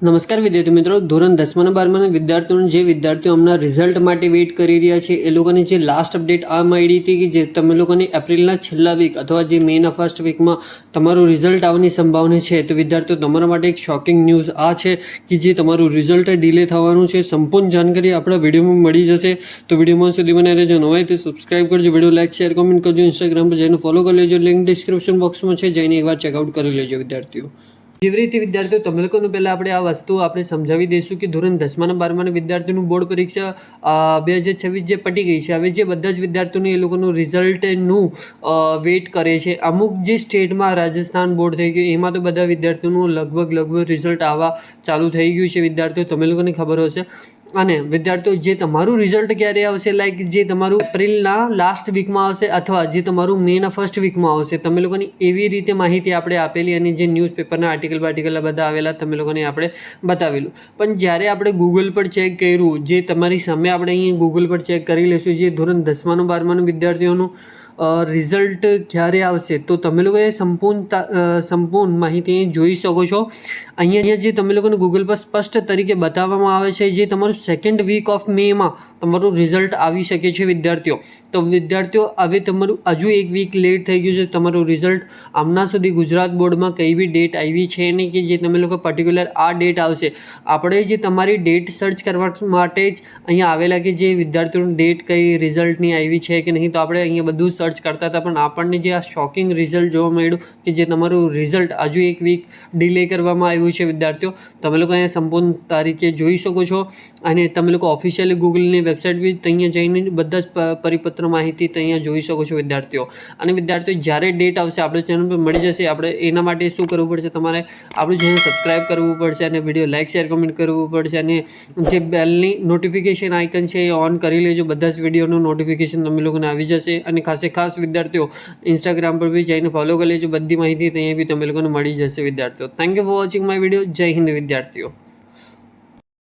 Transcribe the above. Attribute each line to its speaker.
Speaker 1: નમસ્કાર વિદ્યાર્થી મિત્રો, ધોરણ 10 અને 12ના વિદ્યાર્થીઓ હમણાં રિઝલ્ટ માટે વેઇટ કરી રહ્યા છે એ લોકોની જે લાસ્ટ અપડેટ આ મળી હતી કે જે તમે લોકોની એપ્રિલના છેલ્લા વીક અથવા જે મેના ફર્સ્ટ વીકમાં તમારું રિઝલ્ટ આવવાની સંભાવના છે. તો વિદ્યાર્થીઓ, તમારા માટે એક શોકિંગ ન્યૂઝ આ છે કે જે તમારું રિઝલ્ટ ડિલે થવાનું છે. સંપૂર્ણ જાણકારી આપણા વિડીયોમાં મળી જશે. તો વિડીયોમાં સુધી બનાવી રહેજો. નવા હોય તો સબસ્ક્રાઇબ કરજો, વિડીયો લાઇક શેર કોમેન્ટ કરજો, ઇન્સ્ટાગ્રામ પર જઈને ફોલો કરી લેજો, લિંક ડિસ્ક્રિપ્શન બોક્સમાં છે, જઈને એકવાર ચેકઆઉટ કરી લેજો વિદ્યાર્થીઓ. જેવી રીતે વિદ્યાર્થીઓ, તમે લોકોને પહેલાં આપણે આ વસ્તુ સમજાવી દઈશું કે ધોરણ 10 અને 12ના વિદ્યાર્થીઓનું બોર્ડ પરીક્ષા 2026 જે પતી ગઈ છે. હવે જે બધા જ વિદ્યાર્થીઓને એ લોકોનું રિઝલ્ટનું વેઇટ કરે છે. અમુક જે સ્ટેટમાં રાજસ્થાન બોર્ડ થઈ ગયું, એમાં તો બધા વિદ્યાર્થીઓનું લગભગ રિઝલ્ટ આવવા ચાલુ થઈ ગયું છે. વિદ્યાર્થીઓ, તમે લોકોને ખબર હશે. અને વિદ્યાર્થીઓ, જે તમારું રિઝલ્ટ ક્યારે આવશે, લાઈક જે તમારું એપ્રિલના લાસ્ટ વીકમાં આવશે અથવા જે તમારું મેના ફર્સ્ટ વીકમાં આવશે, તમે લોકોની એવી રીતે માહિતી આપણે આપેલી અને જે ન્યૂઝપેપરના આર્ટિકલ બધા આવેલા તમે લોકોને આપણે બતાવેલું. પણ જ્યારે આપણે ગૂગલ પર ચેક કર્યું, જે તમારી સામે આપણે અહીંયા ગૂગલ પર ચેક કરી લઈશું, જે ધોરણ 10 અને 12ના વિદ્યાર્થીઓનું રિઝલ્ટ ક્યારે આવશે, તો તમે લોકોએ સંપૂર્ણ માહિતી જોઈ શકો છો. અહીંયા જે તમે લોકોને ગૂગલ પર સ્પષ્ટ તરીકે બતાવવામાં આવે છે, જે તમારું સેકન્ડ વીક ઓફ મેમાં તમારું રિઝલ્ટ આવી શકે છે વિદ્યાર્થીઓ. તો વિદ્યાર્થીઓ, હવે તમારું હજુ એક વીક લેટ થઈ ગયું છે. તમારું રિઝલ્ટ હમણાં સુધી ગુજરાત બોર્ડમાં કઈ બી ડેટ આવી છે નહીં કે જે તમે લોકો પર્ટિક્યુલર આ ડેટ આવશે. આપણે જે તમારી ડેટ સર્ચ કરવા માટે જ અહીંયા આવેલા કે જે વિદ્યાર્થીઓની ડેટ કઈ રિઝલ્ટની આવી છે કે નહીં, તો આપણે અહીંયા બધું સર્ચ કરતા હતા. પણ આપણને જે આ શોકિંગ રિઝલ્ટ જોવા મળ્યું કે જે તમારું રિઝલ્ટ હજુ એક વીક ડિલે કરવામાં આવ્યું છે વિદ્યાર્થીઓ. તમે લોકો અહીંયા સંપૂર્ણ તારીખે જોઈ શકો છો અને તમે લોકો ઓફિશિયલી ગૂગલની વેબસાઇટ બી ત્યાં જઈને બધા જ પરિપત્ર માહિતી ત્યાં જોઈ શકો છો વિદ્યાર્થીઓ. અને વિદ્યાર્થીઓ, જ્યારે ડેટ આવશે આપણે ચેનલ પર મળી જશે. આપણે એના માટે શું કરવું પડશે, તમારે આપણું ચેનલ સબસ્ક્રાઈબ કરવું પડશે અને વિડીયો લાઇક શેર કમેન્ટ કરવું પડશે અને જે બેલની નોટિફિકેશન આઇકન છે એ ઓન કરી લેજો. બધા જ વિડીયોનું નોટિફિકેશન તમે લોકોને આવી જશે. અને ખાસ વિદ્યાર્થીઓ, ઇન્સ્ટાગ્રામ પર બી જઈને ફોલો કરી લેજો. બધી માહિતી ત્યાં બી તમે લોકોને મળી જશે વિદ્યાર્થીઓ. Thank you for watching my video. જય હિન્દ વિદ્યાર્થીઓ.